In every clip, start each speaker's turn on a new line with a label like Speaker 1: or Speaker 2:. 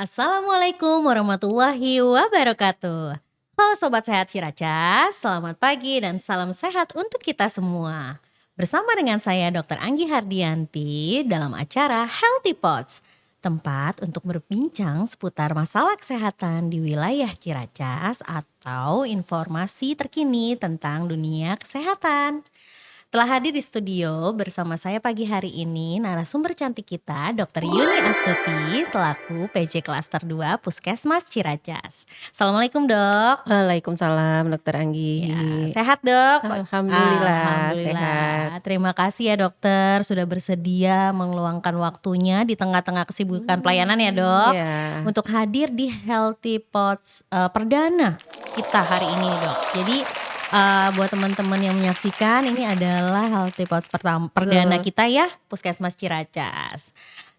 Speaker 1: Assalamualaikum warahmatullahi wabarakatuh. Halo Sobat Sehat Ciracas, selamat pagi dan salam sehat untuk kita semua. Bersama dengan saya Dr. Anggi Hardianti dalam acara Healthy Pods, tempat untuk berbincang seputar masalah kesehatan di wilayah Ciracas atau informasi terkini tentang dunia kesehatan. Telah hadir di studio bersama saya pagi hari ini narasumber cantik kita Dr. Yuni Astuti selaku PJ Klaster 2 Puskesmas Ciracas. Assalamualaikum Dok.
Speaker 2: Waalaikumsalam Dokter
Speaker 1: Ya,
Speaker 2: Anggi.
Speaker 1: sehat Dok?
Speaker 2: Alhamdulillah sehat.
Speaker 1: Alhamdulillah. Terima kasih ya dokter sudah bersedia meluangkan waktunya di tengah-tengah kesibukan pelayanan ya Dok.
Speaker 2: Ya.
Speaker 1: Untuk hadir di Healthy Pods perdana kita hari ini Dok. Jadi buat teman-teman yang menyaksikan ini adalah Healthy Pods perdana
Speaker 2: Betul.
Speaker 1: kita ya Puskesmas Ciracas.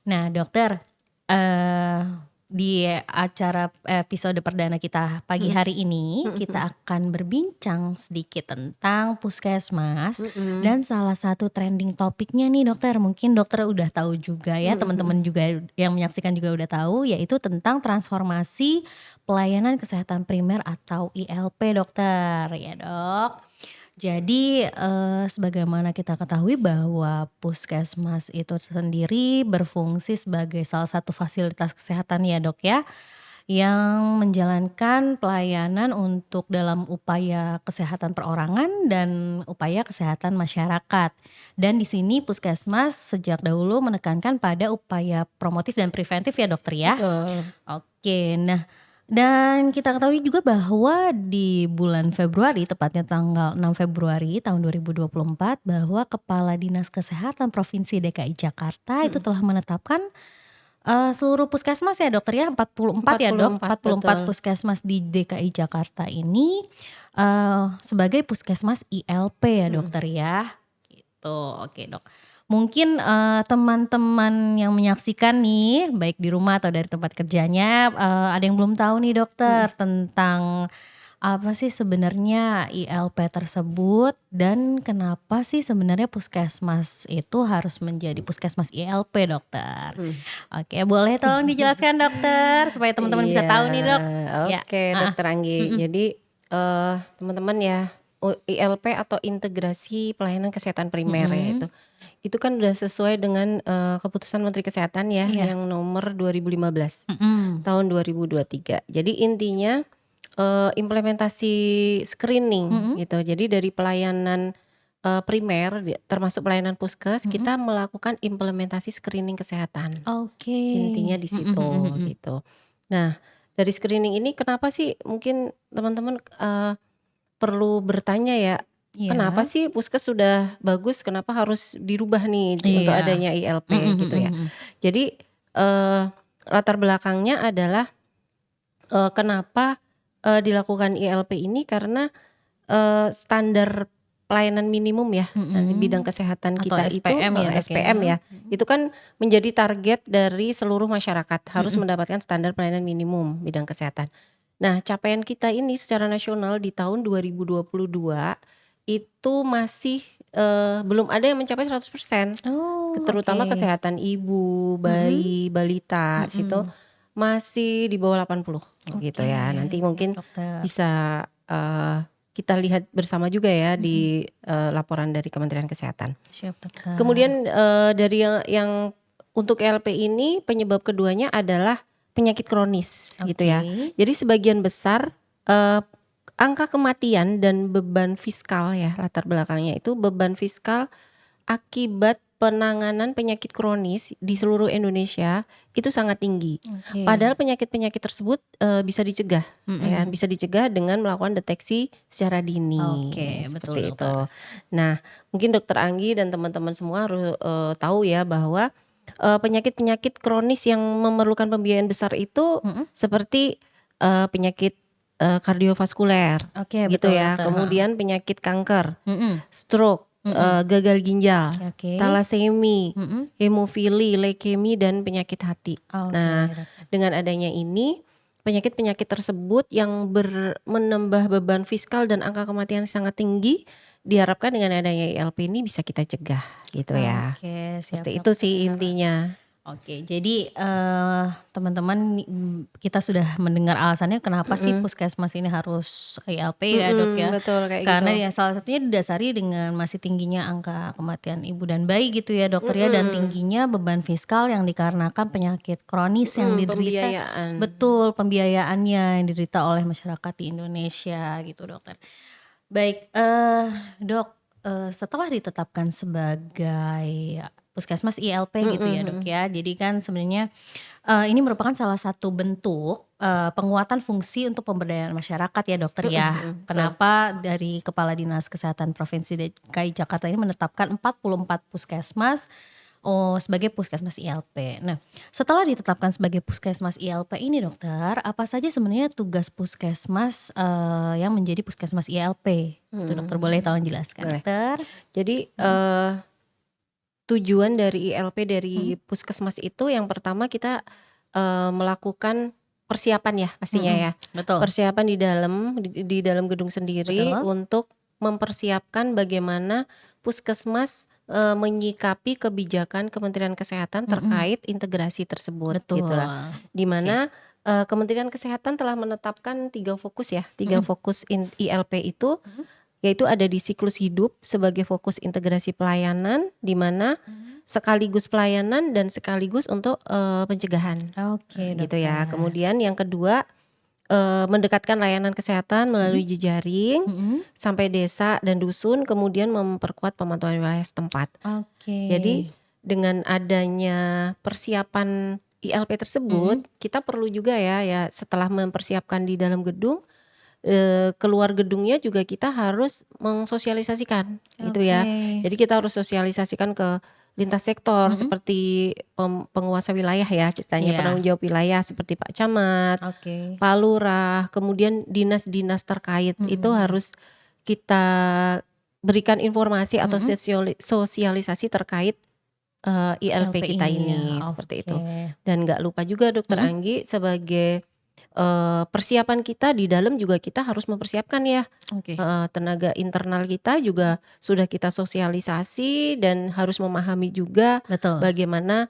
Speaker 1: Nah dokter, eh di acara episode perdana kita pagi
Speaker 2: Mhm.
Speaker 1: hari ini
Speaker 2: Mhm mhm.
Speaker 1: kita akan berbincang sedikit tentang puskesmas
Speaker 2: Mhm.
Speaker 1: dan salah satu trending topiknya nih dokter, mungkin dokter udah tahu juga ya,
Speaker 2: Mhm mhm.
Speaker 1: teman-teman juga yang menyaksikan juga udah tahu, yaitu tentang transformasi pelayanan kesehatan primer atau ILP dokter, ya dok. Jadi, sebagaimana kita ketahui bahwa puskesmas itu sendiri berfungsi sebagai salah satu fasilitas kesehatan ya Dok ya, yang menjalankan pelayanan untuk dalam upaya kesehatan perorangan dan upaya kesehatan masyarakat. Dan di sini puskesmas sejak dahulu menekankan pada upaya promotif dan preventif ya Dokter ya?
Speaker 2: Betul.
Speaker 1: Oke, nah dan kita ketahui juga bahwa di bulan Februari, tepatnya tanggal 6 Februari tahun 2024 bahwa Kepala Dinas Kesehatan Provinsi DKI Jakarta itu
Speaker 2: Mhm.
Speaker 1: telah menetapkan, seluruh puskesmas ya Dokter ya, 44
Speaker 2: empat
Speaker 1: ya
Speaker 2: puluh
Speaker 1: Dok,
Speaker 2: empat
Speaker 1: 44
Speaker 2: betul.
Speaker 1: puskesmas di DKI Jakarta ini, sebagai puskesmas ILP ya
Speaker 2: Mhm.
Speaker 1: Dokter ya, gitu. Oke Dok. Mungkin, teman-teman yang menyaksikan nih, baik di rumah atau dari tempat kerjanya, ada yang belum tahu nih
Speaker 2: Mhm.
Speaker 1: dokter tentang apa sih sebenarnya ILP tersebut dan kenapa sih sebenarnya puskesmas itu harus menjadi puskesmas ILP dokter?
Speaker 2: Mhm.
Speaker 1: Oke, boleh tolong dijelaskan dokter supaya teman-teman bisa
Speaker 2: Iya,
Speaker 1: tahu nih Dok? Ya,
Speaker 2: oke
Speaker 1: heeh,
Speaker 2: Dokter Anggi.
Speaker 1: mhm,
Speaker 2: Jadi, teman-teman ya, ILP atau Integrasi Pelayanan Kesehatan Primer ya itu.
Speaker 1: mhm,
Speaker 2: Itu kan udah sesuai dengan, keputusan Menteri Kesehatan ya
Speaker 1: iya,
Speaker 2: yang nomor 2015
Speaker 1: mhm,
Speaker 2: tahun 2023. Jadi intinya, implementasi screening
Speaker 1: mhm,
Speaker 2: gitu. Jadi dari pelayanan, primer termasuk pelayanan puskes,
Speaker 1: mhm,
Speaker 2: kita melakukan implementasi screening kesehatan.
Speaker 1: oke,
Speaker 2: Intinya di
Speaker 1: mhm mhm
Speaker 2: situ
Speaker 1: mhm,
Speaker 2: gitu. Nah, dari screening ini kenapa sih mungkin teman-teman, perlu bertanya ya, kenapa
Speaker 1: iya.
Speaker 2: sih puskes sudah bagus, kenapa harus dirubah nih untuk
Speaker 1: Iya,
Speaker 2: adanya
Speaker 1: mhm
Speaker 2: ILP gitu
Speaker 1: mhm
Speaker 2: ya.
Speaker 1: mhm.
Speaker 2: Jadi, latar belakangnya adalah, kenapa, dilakukan ILP ini karena, standar pelayanan minimum ya, nanti bidang
Speaker 1: Mhm,
Speaker 2: kesehatan
Speaker 1: atau
Speaker 2: kita itu
Speaker 1: SPM ya Dok ya?
Speaker 2: SPM ya,
Speaker 1: Mhm,
Speaker 2: itu kan menjadi target dari seluruh masyarakat, harus
Speaker 1: mhm,
Speaker 2: mendapatkan standar pelayanan minimum bidang kesehatan. Nah, capaian kita ini secara nasional di tahun 2022 itu masih, belum ada yang mencapai 100%,
Speaker 1: oh oke,
Speaker 2: terutama kesehatan ibu,
Speaker 1: mhm,
Speaker 2: bayi, balita, situ
Speaker 1: mhm,
Speaker 2: masih di bawah 80 gitu
Speaker 1: oke
Speaker 2: ya. Nanti
Speaker 1: siap
Speaker 2: mungkin
Speaker 1: dokter,
Speaker 2: bisa, kita lihat bersama juga ya
Speaker 1: mhm,
Speaker 2: di, laporan dari Kementerian Kesehatan.
Speaker 1: siap dokter,
Speaker 2: Kemudian, dari yang untuk ELP ini penyebab keduanya adalah penyakit kronis gitu
Speaker 1: oke,
Speaker 2: ya. Jadi sebagian besar, eee, angka kematian dan beban fiskal ya latar belakangnya itu beban fiskal akibat penanganan penyakit kronis di seluruh Indonesia itu sangat tinggi.
Speaker 1: oke,
Speaker 2: Padahal penyakit-penyakit tersebut, bisa dicegah ya,
Speaker 1: mhm,
Speaker 2: bisa dicegah dengan melakukan deteksi secara
Speaker 1: oke
Speaker 2: dini,
Speaker 1: betul
Speaker 2: seperti
Speaker 1: dokter,
Speaker 2: itu. Nah, mungkin Dokter Anggi dan teman-teman semua tahu ya bahwa, penyakit-penyakit kronis yang memerlukan pembiayaan besar itu
Speaker 1: mhm,
Speaker 2: seperti, penyakit, kardiovaskuler
Speaker 1: oke
Speaker 2: gitu
Speaker 1: betul
Speaker 2: ya,
Speaker 1: dokter, heeh,
Speaker 2: kemudian penyakit kanker,
Speaker 1: mhm
Speaker 2: stroke,
Speaker 1: mhm,
Speaker 2: gagal ginjal,
Speaker 1: oke,
Speaker 2: talasemi,
Speaker 1: mhm,
Speaker 2: hemofili, leukemi, dan penyakit hati.
Speaker 1: oke
Speaker 2: Nah,
Speaker 1: dokter,
Speaker 2: dengan adanya ini, penyakit-penyakit tersebut yang menambah beban fiskal dan angka kematian sangat tinggi, diharapkan dengan adanya ILP ini bisa kita cegah gitu ya.
Speaker 1: oke siap
Speaker 2: Seperti itu sih
Speaker 1: dokter.
Speaker 2: intinya.
Speaker 1: Oke, jadi, teman-teman kita sudah mendengar alasannya kenapa sih
Speaker 2: Mhm,
Speaker 1: puskesmas ini harus ILP ya, Dok, ya.
Speaker 2: betul kayak gitu.
Speaker 1: Karena ya salah satunya didasari dengan masih tingginya angka kematian ibu dan bayi gitu ya, Dokter, ya, dan
Speaker 2: Mhm,
Speaker 1: tingginya beban fiskal yang dikarenakan penyakit kronis yang diderita
Speaker 2: pembiayaan.
Speaker 1: betul, pembiayaannya yang diderita oleh masyarakat di Indonesia gitu, Dokter. Baik, Dok, setelah ditetapkan sebagai puskesmas ILP
Speaker 2: Mhm
Speaker 1: gitu ya, Dok,
Speaker 2: mhm.
Speaker 1: ya. Jadi kan sebenarnya, ini merupakan salah satu bentuk, penguatan fungsi untuk pemberdayaan masyarakat ya, Dokter,
Speaker 2: Mhm
Speaker 1: ya.
Speaker 2: mhm, betul.
Speaker 1: Kenapa dari Kepala Dinas Kesehatan Provinsi DKI Jakarta ini menetapkan 44 puskesmas, sebagai puskesmas ILP. Nah, setelah ditetapkan sebagai puskesmas ILP ini, Dokter, apa saja sebenarnya tugas puskesmas, yang menjadi puskesmas ILP? Itu, Dokter, boleh tolong jelaskan,
Speaker 2: Boleh.
Speaker 1: Dokter?
Speaker 2: Jadi,
Speaker 1: Mhm
Speaker 2: tujuan dari ILP
Speaker 1: mhm
Speaker 2: dari puskesmas itu yang pertama kita, melakukan persiapan ya pastinya
Speaker 1: mhm,
Speaker 2: ya.
Speaker 1: betul
Speaker 2: Persiapan di dalam gedung sendiri
Speaker 1: betul,
Speaker 2: untuk mempersiapkan bagaimana puskesmas, menyikapi kebijakan Kementerian Kesehatan
Speaker 1: mhm,
Speaker 2: terkait integrasi tersebut
Speaker 1: betul.
Speaker 2: gitulah. Di
Speaker 1: Oke,
Speaker 2: mana, Kementerian Kesehatan telah menetapkan 3 fokus ya, 3
Speaker 1: mhm
Speaker 2: fokus ILP itu
Speaker 1: mhm
Speaker 2: yaitu ada di siklus hidup sebagai fokus integrasi pelayanan, di mana
Speaker 1: mhm.
Speaker 2: sekaligus pelayanan dan sekaligus untuk, pencegahan.
Speaker 1: Oke,
Speaker 2: Nah, gitu ya.
Speaker 1: Dokter.
Speaker 2: Kemudian yang kedua, mendekatkan layanan kesehatan
Speaker 1: Mhm
Speaker 2: melalui jejaring
Speaker 1: mhm.
Speaker 2: sampai desa dan dusun, kemudian memperkuat pemantauan wilayah setempat.
Speaker 1: Oke.
Speaker 2: Jadi dengan adanya persiapan ILP tersebut,
Speaker 1: Mhm.
Speaker 2: kita perlu juga ya setelah mempersiapkan di dalam gedung, keluar gedungnya juga kita harus mensosialisasikan gitu
Speaker 1: Oke.
Speaker 2: ya. Jadi kita harus sosialisasikan ke lintas sektor
Speaker 1: Mhm.
Speaker 2: seperti penguasa wilayah ya ceritanya,
Speaker 1: Iya.
Speaker 2: penanggung jawab wilayah seperti Pak Camat,
Speaker 1: Oke.
Speaker 2: Pak Lurah, kemudian dinas-dinas terkait
Speaker 1: Mhm
Speaker 2: itu
Speaker 1: mhm.
Speaker 2: harus kita berikan informasi atau
Speaker 1: Mhm.
Speaker 2: sosialisasi terkait, ILP
Speaker 1: LP
Speaker 2: kita
Speaker 1: ini ya,
Speaker 2: ini, seperti
Speaker 1: oke.
Speaker 2: itu. Dan nggak lupa juga Dokter
Speaker 1: Mhm.
Speaker 2: Anggi sebagai persiapan kita di dalam juga kita harus mempersiapkan ya,
Speaker 1: Oke.
Speaker 2: tenaga internal kita juga sudah kita sosialisasi dan harus memahami juga
Speaker 1: Betul.
Speaker 2: bagaimana,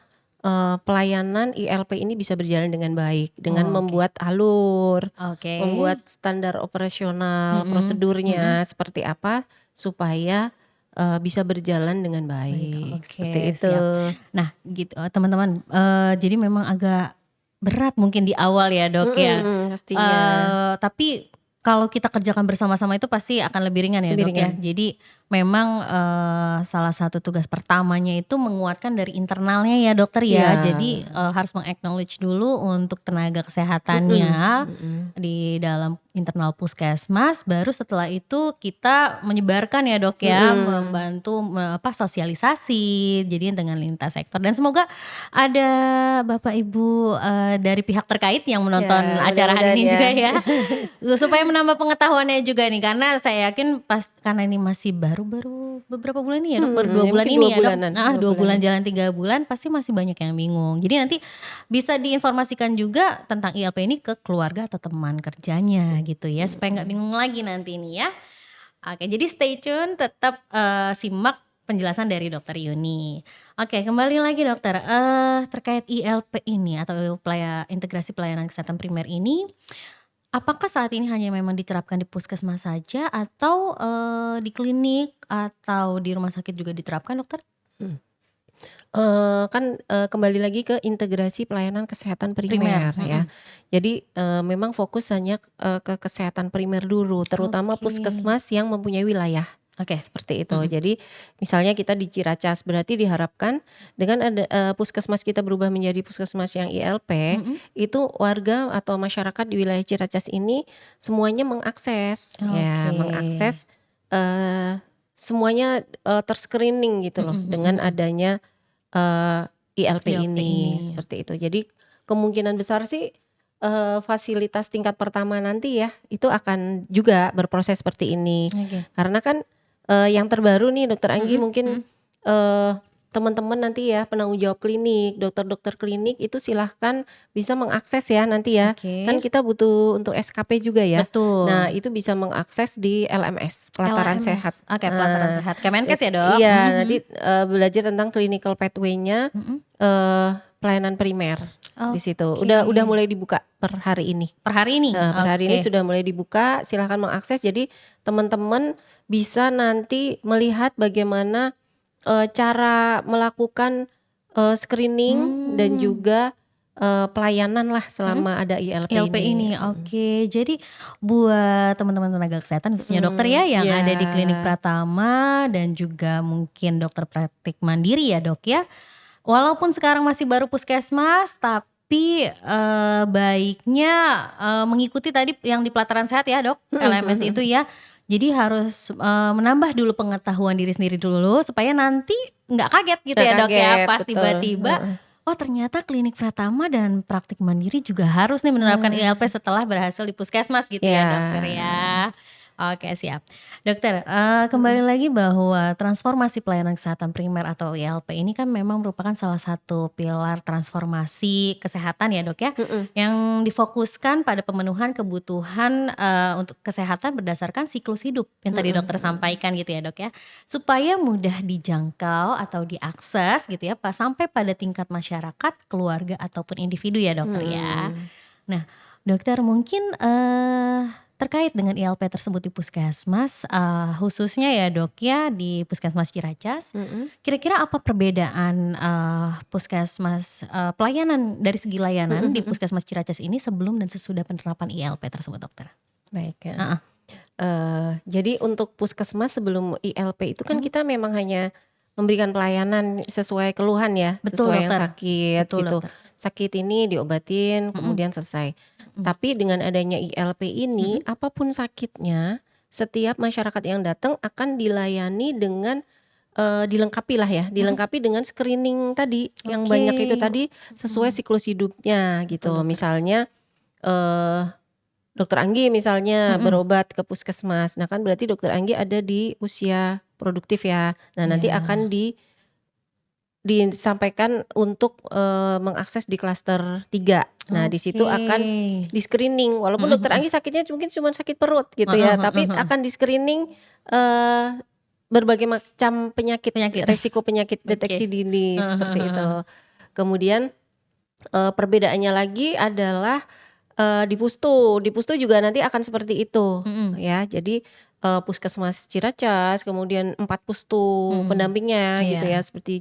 Speaker 2: pelayanan ILP ini bisa berjalan dengan baik dengan
Speaker 1: Oke.
Speaker 2: membuat alur,
Speaker 1: Oke.
Speaker 2: membuat standar operasional,
Speaker 1: Mhm mhm.
Speaker 2: prosedurnya seperti apa supaya, bisa berjalan dengan
Speaker 1: Baik,
Speaker 2: baik, seperti
Speaker 1: oke,
Speaker 2: itu.
Speaker 1: siap. Nah gitu, teman-teman, jadi memang agak berat mungkin di awal ya, Dok, ya.
Speaker 2: Pastinya
Speaker 1: Tapi kalau kita kerjakan bersama-sama itu pasti akan lebih ringan ya,
Speaker 2: lebih
Speaker 1: Dok, ya.
Speaker 2: ringan.
Speaker 1: Jadi memang, salah satu tugas pertamanya itu menguatkan dari internalnya ya, Dokter,
Speaker 2: Iya,
Speaker 1: ya. Jadi, harus meng-acknowledge dulu untuk tenaga
Speaker 2: mhm
Speaker 1: kesehatannya
Speaker 2: mhm.
Speaker 1: di dalam internal puskesmas, baru setelah itu kita menyebarkan ya, Dok, ya,
Speaker 2: Mhm.
Speaker 1: membantu sosialisasi, jadi dengan lintas sektor dan semoga ada Bapak Ibu, dari pihak terkait yang menonton
Speaker 2: Ya,
Speaker 1: acara hari
Speaker 2: mudah-mudahan
Speaker 1: ini
Speaker 2: ya.
Speaker 1: juga ya, supaya menambah pengetahuannya juga nih karena saya yakin karena ini masih baru beberapa bulan ini ya, Dok, baru 2
Speaker 2: Ya
Speaker 1: bulan
Speaker 2: mungkin 2
Speaker 1: ini ya, Dok?
Speaker 2: bulanan
Speaker 1: Heeh,
Speaker 2: 2
Speaker 1: 2 bulan
Speaker 2: bulanan.
Speaker 1: jalan 3 bulan pasti masih banyak yang bingung. Jadi nanti bisa diinformasikan juga tentang ILP ini ke keluarga atau teman kerjanya gitu ya, supaya nggak
Speaker 2: Mhm.
Speaker 1: bingung lagi nanti nih ya. Oke, jadi stay tune tetap, simak penjelasan dari Dokter Yuni. Oke, kembali lagi Dokter, terkait ILP ini atau integrasi pelayanan kesehatan primer ini, apakah saat ini hanya memang diterapkan di puskesmas saja atau, di klinik atau di rumah sakit juga diterapkan, Dokter?
Speaker 2: Mhm. Kan, kembali lagi ke integrasi pelayanan kesehatan
Speaker 1: Primer?
Speaker 2: primer ya.
Speaker 1: Mhm.
Speaker 2: Jadi, memang fokus hanya, ke kesehatan primer dulu, terutama
Speaker 1: Oke.
Speaker 2: puskesmas yang mempunyai wilayah,
Speaker 1: Oke.
Speaker 2: seperti itu.
Speaker 1: Mhm.
Speaker 2: Jadi, misalnya kita di Ciracas, berarti diharapkan dengan ada, puskesmas kita berubah menjadi puskesmas yang ILP,
Speaker 1: Mhm.
Speaker 2: itu warga atau masyarakat di wilayah Ciracas ini semuanya mengakses, ya
Speaker 1: Oke.
Speaker 2: mengakses, eee, semuanya, ter-screening gitu
Speaker 1: Mhm
Speaker 2: loh
Speaker 1: mhm
Speaker 2: dengan
Speaker 1: mhm.
Speaker 2: adanya Eee, ILP
Speaker 1: ILP
Speaker 2: ini,
Speaker 1: ini.
Speaker 2: seperti itu. Jadi kemungkinan besar sih, fasilitas tingkat pertama nanti ya, itu akan juga berproses seperti ini.
Speaker 1: Oke.
Speaker 2: Karena kan, yang terbaru nih Dokter Anggi
Speaker 1: Mhm
Speaker 2: mungkin,
Speaker 1: mhm.
Speaker 2: eee, teman-teman nanti ya penanggung jawab klinik, dokter-dokter klinik itu silahkan bisa mengakses ya nanti ya. Kan
Speaker 1: Oke.
Speaker 2: kita butuh untuk SKP juga ya. Nah
Speaker 1: Betul.
Speaker 2: itu bisa mengakses di LMS, Pelataran
Speaker 1: LAMS,
Speaker 2: Sehat.
Speaker 1: oke, pelataran sehat Kemenkes ya, Dok?
Speaker 2: Iya,
Speaker 1: Mhm mhm.
Speaker 2: nanti, belajar tentang clinical pathway-nya,
Speaker 1: Mhm.
Speaker 2: eee, pelayanan primer di situ.
Speaker 1: Oke.
Speaker 2: Udah mulai dibuka per hari ini.
Speaker 1: Per hari ini?
Speaker 2: Per hari ini
Speaker 1: Oke.
Speaker 2: sudah mulai dibuka, silahkan mengakses. Jadi teman-teman bisa nanti melihat bagaimana cara melakukan screening dan
Speaker 1: Mmm.
Speaker 2: juga pelayanan lah
Speaker 1: Mhm.
Speaker 2: selama ada ILP
Speaker 1: ILP
Speaker 2: ini.
Speaker 1: ini, oke. Jadi buat teman-teman tenaga kesehatan khususnya dokter ya yang
Speaker 2: Iya.
Speaker 1: ada di Klinik Pratama dan juga mungkin dokter praktik mandiri ya, Dok, ya. Walaupun sekarang masih baru puskesmas, tapi, baiknya, mengikuti tadi yang di pelataran sehat ya, Dok,
Speaker 2: Mhm
Speaker 1: LMS itu
Speaker 2: mhm.
Speaker 1: ya. Jadi harus, menambah dulu pengetahuan diri sendiri dulu supaya nanti nggak kaget gitu
Speaker 2: Nggak
Speaker 1: ya, Dok, ya,
Speaker 2: kaget,
Speaker 1: pas
Speaker 2: betul,
Speaker 1: tiba-tiba,
Speaker 2: heeh.
Speaker 1: oh ternyata Klinik Pratama dan praktik mandiri juga harus nih menerapkan ILP
Speaker 2: Nah,
Speaker 1: setelah berhasil di puskesmas gitu ya, dokter
Speaker 2: iya.
Speaker 1: ya. Oke siap. Dokter,
Speaker 2: Mhm
Speaker 1: kembali lagi bahwa transformasi pelayanan kesehatan primer atau ILP ini kan memang merupakan salah satu pilar transformasi kesehatan ya, Dok, ya,
Speaker 2: mhm
Speaker 1: yang difokuskan pada pemenuhan kebutuhan, untuk kesehatan berdasarkan siklus hidup yang tadi
Speaker 2: mhm
Speaker 1: dokter
Speaker 2: mhm.
Speaker 1: sampaikan gitu ya, Dok, ya. Supaya mudah dijangkau atau diakses gitu ya sampai pada tingkat masyarakat, keluarga, ataupun individu ya, dokter ya.
Speaker 2: Mhm.
Speaker 1: Nah, dokter mungkin, terkait dengan ILP tersebut di puskesmas, khususnya ya, Dok, ya di Puskesmas Ciracas,
Speaker 2: Mhm
Speaker 1: kira-kira apa perbedaan, puskesmas, pelayanan dari segi
Speaker 2: mhm
Speaker 1: layanan di
Speaker 2: mhm.
Speaker 1: Puskesmas Ciracas ini sebelum dan sesudah penerapan ILP tersebut, dokter?
Speaker 2: Baik, heeh.
Speaker 1: Heeh.
Speaker 2: Jadi untuk puskesmas sebelum ILP itu kan
Speaker 1: Mhm.
Speaker 2: kita memang hanya memberikan pelayanan sesuai keluhan ya,
Speaker 1: Betul,
Speaker 2: sesuai yang
Speaker 1: dokter.
Speaker 2: sakit
Speaker 1: Betul,
Speaker 2: gitu.
Speaker 1: dokter.
Speaker 2: Sakit ini diobatin
Speaker 1: Mhm
Speaker 2: kemudian selesai.
Speaker 1: mhm
Speaker 2: Tapi dengan adanya ILP ini,
Speaker 1: mhm.
Speaker 2: apapun sakitnya, setiap masyarakat yang datang akan dilayani dengan, dilengkapilah ya,
Speaker 1: Mhm.
Speaker 2: dilengkapi dengan screening tadi, yang
Speaker 1: Oke.
Speaker 2: banyak itu tadi sesuai
Speaker 1: Mhm.
Speaker 2: siklus hidupnya
Speaker 1: Betul,
Speaker 2: gitu.
Speaker 1: dokter.
Speaker 2: Misalnya, eee Dokter Anggi misalnya
Speaker 1: Mhm.
Speaker 2: berobat ke puskesmas, nah kan berarti Dokter Anggi ada di usia produktif ya. Nah nanti
Speaker 1: Iya.
Speaker 2: akan disampaikan untuk, mengakses di klaster 3. Nah di situ
Speaker 1: Oke.
Speaker 2: akan di-screening walaupun
Speaker 1: Mhm
Speaker 2: Dokter
Speaker 1: mhm.
Speaker 2: Anggi sakitnya mungkin cuman sakit perut gitu
Speaker 1: Heeh
Speaker 2: ya,
Speaker 1: heeh
Speaker 2: tapi
Speaker 1: heeh.
Speaker 2: akan di-screening, eee, berbagai macam penyakit,
Speaker 1: Penyakit.
Speaker 2: resiko penyakit
Speaker 1: Oke.
Speaker 2: deteksi dini
Speaker 1: Heeh heeh
Speaker 2: seperti
Speaker 1: heeh.
Speaker 2: itu. Kemudian, perbedaannya lagi adalah di Pustu juga nanti akan seperti itu
Speaker 1: Mhm.
Speaker 2: ya. Jadi, Puskesmas Ciracas, kemudian 4 pustu
Speaker 1: Mhm.
Speaker 2: pendampingnya gitu ya,
Speaker 1: Iya.
Speaker 2: seperti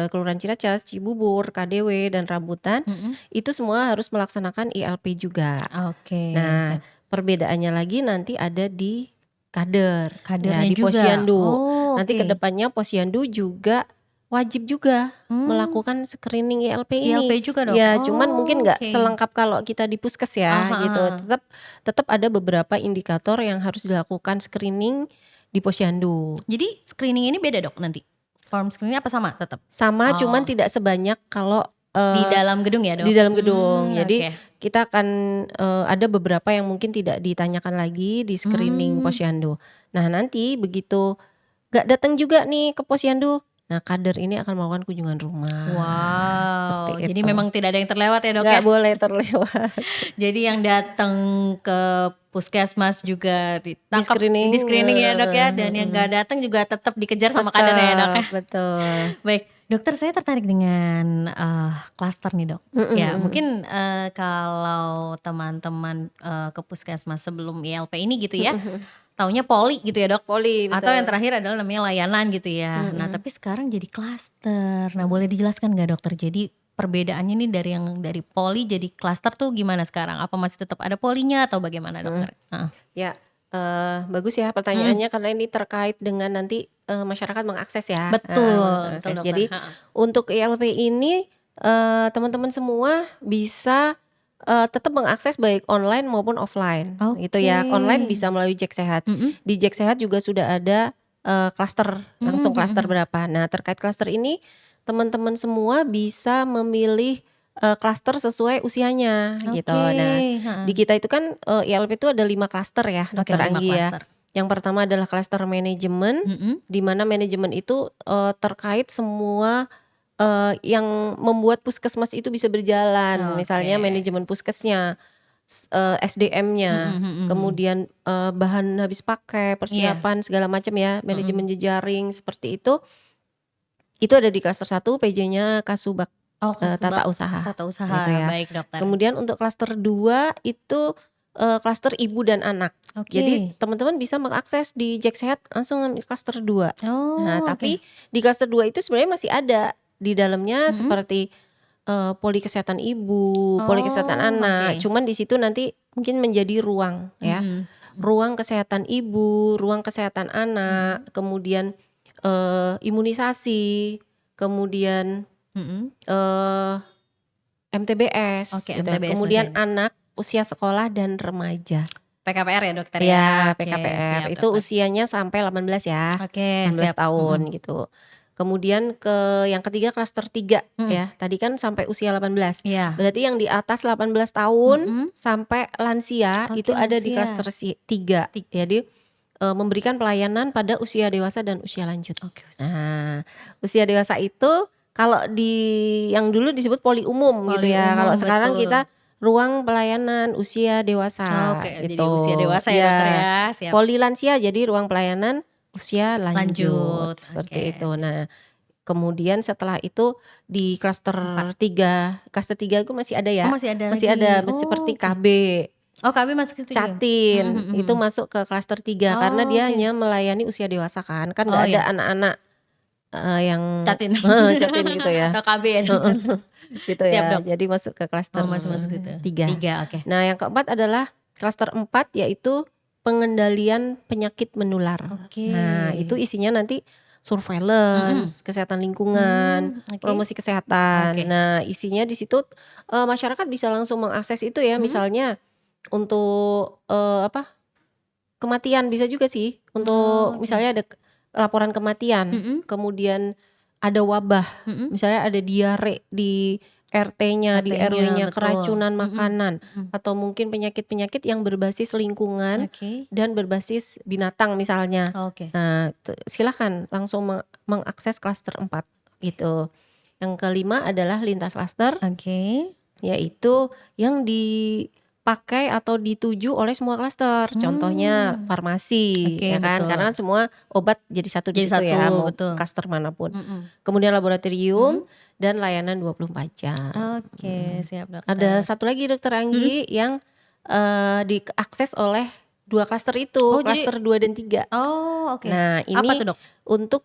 Speaker 2: Kelurahan Ciracas, Cibubur, KDW, dan Rambutan,
Speaker 1: Mhm.
Speaker 2: itu semua harus melaksanakan ILP juga.
Speaker 1: Oke,
Speaker 2: Nah,
Speaker 1: siap.
Speaker 2: perbedaannya lagi nanti ada di kader, ya
Speaker 1: Kadernya
Speaker 2: di
Speaker 1: juga?
Speaker 2: Posyandu.
Speaker 1: Oh,
Speaker 2: Nanti ke
Speaker 1: oke.
Speaker 2: depannya Posyandu juga wajib juga
Speaker 1: Mmm,
Speaker 2: melakukan screening ILP
Speaker 1: ILP
Speaker 2: ini.
Speaker 1: juga, Dok?
Speaker 2: Ya cuman mungkin nggak
Speaker 1: Oke.
Speaker 2: selengkap kalau kita di Puskes
Speaker 1: Ah
Speaker 2: ya
Speaker 1: hah
Speaker 2: gitu.
Speaker 1: ah.
Speaker 2: Tetap tetap ada beberapa indikator yang harus dilakukan screening di Posyandu.
Speaker 1: Jadi screening ini beda, Dok, nanti? Form screening apa sama tetap?
Speaker 2: Sama cuman
Speaker 1: Oh,
Speaker 2: tidak sebanyak kalau,
Speaker 1: di
Speaker 2: eee
Speaker 1: dalam gedung ya,
Speaker 2: di
Speaker 1: Dok?
Speaker 2: dalam gedung. Jadi
Speaker 1: Oke.
Speaker 2: kita akan, ada beberapa yang mungkin tidak ditanyakan lagi di screening
Speaker 1: Mmm.
Speaker 2: Posyandu. Nah nanti begitu nggak datang juga nih ke Posyandu, nah kader ini akan melakukan kunjungan rumah, seperti
Speaker 1: Wow, jadi
Speaker 2: itu.
Speaker 1: memang tidak ada yang terlewat ya, Dok,
Speaker 2: Nggak
Speaker 1: ya?
Speaker 2: boleh terlewat.
Speaker 1: Jadi yang datang ke puskesmas juga ditangkap,
Speaker 2: Di-screening,
Speaker 1: di-screening ya, Dok, ya, dan yang nggak datang juga tetap dikejar sama kadernya ya, Dok,
Speaker 2: tetap,
Speaker 1: ya?
Speaker 2: betul.
Speaker 1: Baik, dokter saya tertarik dengan, klaster nih, Dok.
Speaker 2: Mhm
Speaker 1: Ya
Speaker 2: mhm.
Speaker 1: mungkin, kalau teman-teman, ke puskesmas sebelum ILP ini gitu
Speaker 2: Mhm
Speaker 1: ya,
Speaker 2: mhm.
Speaker 1: taunya poli gitu ya, Dok,
Speaker 2: Poli,
Speaker 1: atau yang
Speaker 2: betul.
Speaker 1: terakhir adalah namanya layanan gitu ya. Nah
Speaker 2: Mhm
Speaker 1: tapi sekarang jadi klaster. Nah boleh
Speaker 2: mhm.
Speaker 1: dijelaskan nggak, dokter? Jadi perbedaannya nih dari poli jadi klaster tuh gimana sekarang? Apa masih tetap ada polinya atau bagaimana,
Speaker 2: Mhm.
Speaker 1: dokter? Heeh.
Speaker 2: Ya, bagus ya
Speaker 1: Mhm,
Speaker 2: pertanyaannya karena ini terkait dengan nanti, masyarakat mengakses ya, heeh,
Speaker 1: betul betul,
Speaker 2: mengakses.
Speaker 1: dokter,
Speaker 2: Jadi
Speaker 1: heeh.
Speaker 2: untuk ILP ini, teman-teman semua bisa, tetap mengakses baik online maupun offline gitu
Speaker 1: Oke.
Speaker 2: ya. Online bisa melalui Jack Sehat.
Speaker 1: Mhm.
Speaker 2: Di Jack Sehat juga sudah ada, klaster,
Speaker 1: Mmm,
Speaker 2: langsung
Speaker 1: mhm
Speaker 2: klaster
Speaker 1: mhm.
Speaker 2: berapa. Nah terkait klaster ini, teman-teman semua bisa memilih, klaster sesuai usianya gitu.
Speaker 1: Oke,
Speaker 2: Nah di
Speaker 1: heeh.
Speaker 2: kita itu kan, ILP itu ada 5 klaster ya,
Speaker 1: Oke,
Speaker 2: Dokter
Speaker 1: 5
Speaker 2: Anggi ya.
Speaker 1: klaster.
Speaker 2: Yang pertama adalah klaster manajemen,
Speaker 1: Mhm.
Speaker 2: di mana manajemen itu, terkait semua, yang membuat puskesmas itu bisa berjalan.
Speaker 1: Oke.
Speaker 2: Misalnya manajemen puskesnya,
Speaker 1: Mhm
Speaker 2: SDM-nya,
Speaker 1: mhm mhm.
Speaker 2: kemudian, bahan habis pakai,
Speaker 1: Iya.
Speaker 2: persiapan segala macam ya,
Speaker 1: Mhm.
Speaker 2: manajemen jejaring seperti itu ada di klaster 1, PJ-nya Kasubag.
Speaker 1: Oh,
Speaker 2: tata usaha,
Speaker 1: tata
Speaker 2: gitu
Speaker 1: usaha,
Speaker 2: ya.
Speaker 1: baik dokter.
Speaker 2: Kemudian untuk klaster 2 itu, klaster ibu dan anak. Jadi
Speaker 1: Oke.
Speaker 2: teman-teman bisa mengakses di Jack Sehat langsung klaster 2. Nah,
Speaker 1: Oh, oke.
Speaker 2: tapi di klaster 2 itu sebenarnya masih ada di dalamnya
Speaker 1: Mhm.
Speaker 2: seperti, poli kesehatan ibu, poli kesehatan
Speaker 1: Oh,
Speaker 2: anak,
Speaker 1: oke.
Speaker 2: cuman di situ nanti mungkin menjadi ruang ya,
Speaker 1: Mhm.
Speaker 2: ruang kesehatan ibu, ruang kesehatan anak,
Speaker 1: Mhm.
Speaker 2: kemudian, imunisasi, kemudian,
Speaker 1: Mhm.
Speaker 2: eee, MTBS
Speaker 1: Oke,
Speaker 2: gitu,
Speaker 1: MTBS masih
Speaker 2: kemudian
Speaker 1: ada.
Speaker 2: anak, usia sekolah dan remaja.
Speaker 1: PKPR ya dokter ya?
Speaker 2: Iya,
Speaker 1: Oke,
Speaker 2: PKPR
Speaker 1: siap
Speaker 2: itu
Speaker 1: dokter.
Speaker 2: usianya sampai 18 ya,
Speaker 1: Oke,
Speaker 2: 18
Speaker 1: siap.
Speaker 2: tahun
Speaker 1: Mhm.
Speaker 2: gitu. Kemudian yang ketiga klaster 3
Speaker 1: Mhm.
Speaker 2: ya, tadi kan sampai usia 18.
Speaker 1: Iya.
Speaker 2: Berarti yang di atas 18 tahun
Speaker 1: Mhm.
Speaker 2: sampai lansia itu
Speaker 1: Oke,
Speaker 2: ada di
Speaker 1: lansia.
Speaker 2: klaster 3.
Speaker 1: Ti
Speaker 2: Jadi, memberikan pelayanan pada usia dewasa dan usia lanjut.
Speaker 1: Oke,
Speaker 2: Nah, usia dewasa itu kalau yang dulu disebut poli umum gitu
Speaker 1: poli
Speaker 2: ya,
Speaker 1: umum,
Speaker 2: kalau sekarang
Speaker 1: betul.
Speaker 2: kita ruang pelayanan usia dewasa
Speaker 1: Oke, jadi usia
Speaker 2: gitu.
Speaker 1: dewasa ya dokter
Speaker 2: Iya,
Speaker 1: ya? Siap.
Speaker 2: poli lansia jadi ruang pelayanan usia lanjut,
Speaker 1: Lanjut. Oke,
Speaker 2: seperti itu.
Speaker 1: siap.
Speaker 2: Nah, kemudian setelah itu di
Speaker 1: 4.
Speaker 2: klaster 3 itu masih ada
Speaker 1: Oh,
Speaker 2: ya,
Speaker 1: masih ada
Speaker 2: masih
Speaker 1: lagi?
Speaker 2: ada
Speaker 1: Oh,
Speaker 2: seperti
Speaker 1: oke.
Speaker 2: KB,
Speaker 1: Oh, KB masuk ke situ juga? Mhm,
Speaker 2: Catin,
Speaker 1: mhm,
Speaker 2: itu
Speaker 1: mhm.
Speaker 2: masuk ke klaster 3 karena
Speaker 1: Oh,
Speaker 2: dia
Speaker 1: oke.
Speaker 2: hanya melayani usia dewasa kan
Speaker 1: Oh,
Speaker 2: nggak ada
Speaker 1: ya.
Speaker 2: anak-anak, yang
Speaker 1: Catin.
Speaker 2: Catin gitu ya.
Speaker 1: Atau KB ya
Speaker 2: Heeh,
Speaker 1: dokter?
Speaker 2: gitu
Speaker 1: Siap
Speaker 2: ya.
Speaker 1: dok.
Speaker 2: Jadi masuk ke
Speaker 1: Oh,
Speaker 2: klaster
Speaker 1: masuk situ.
Speaker 2: 3.
Speaker 1: 3, oke.
Speaker 2: Nah, yang keempat adalah klaster 4 yaitu pengendalian penyakit menular.
Speaker 1: Oke.
Speaker 2: Nah, itu isinya nanti
Speaker 1: Mhm.
Speaker 2: surveillance, kesehatan lingkungan,
Speaker 1: Oke.
Speaker 2: promosi kesehatan.
Speaker 1: Oke.
Speaker 2: Nah, isinya di situ, masyarakat bisa langsung mengakses itu ya,
Speaker 1: Mhm.
Speaker 2: misalnya untuk, kematian bisa juga sih,
Speaker 1: Oh,
Speaker 2: untuk
Speaker 1: oke.
Speaker 2: misalnya ada laporan kematian,
Speaker 1: Mhm.
Speaker 2: kemudian ada wabah,
Speaker 1: Mhm.
Speaker 2: misalnya ada diare di RT-nya, di
Speaker 1: RT-nya,
Speaker 2: RW-nya,
Speaker 1: betul.
Speaker 2: keracunan
Speaker 1: Mhm.
Speaker 2: makanan,
Speaker 1: Mhm.
Speaker 2: atau mungkin penyakit-penyakit yang berbasis lingkungan
Speaker 1: Oke.
Speaker 2: dan berbasis binatang misalnya.
Speaker 1: Oke.
Speaker 2: Nah, silakan langsung mengakses klaster 4 gitu. Yang kelima adalah lintas klaster,
Speaker 1: Oke.
Speaker 2: yaitu yang dipakai atau dituju oleh semua klaster. Contohnya
Speaker 1: Mmm.
Speaker 2: farmasi,
Speaker 1: Oke,
Speaker 2: ya kan,
Speaker 1: betul.
Speaker 2: karena kan semua obat jadi satu di
Speaker 1: Jadi
Speaker 2: situ ya,
Speaker 1: satu,
Speaker 2: mau
Speaker 1: betul.
Speaker 2: klaster manapun.
Speaker 1: Mhm.
Speaker 2: Kemudian
Speaker 1: Mhm.
Speaker 2: laboratorium dan layanan 24 jam.
Speaker 1: Oke,
Speaker 2: Mhm.
Speaker 1: siap
Speaker 2: Ada
Speaker 1: dokter.
Speaker 2: satu lagi Dokter
Speaker 1: Mhm.
Speaker 2: Anggi yang, diakses oleh 2 klaster itu,
Speaker 1: Oh, jadi
Speaker 2: klaster 2 dan 3.
Speaker 1: oh, oke.
Speaker 2: Nah,
Speaker 1: Apa
Speaker 2: ini
Speaker 1: tuh dok?
Speaker 2: untuk,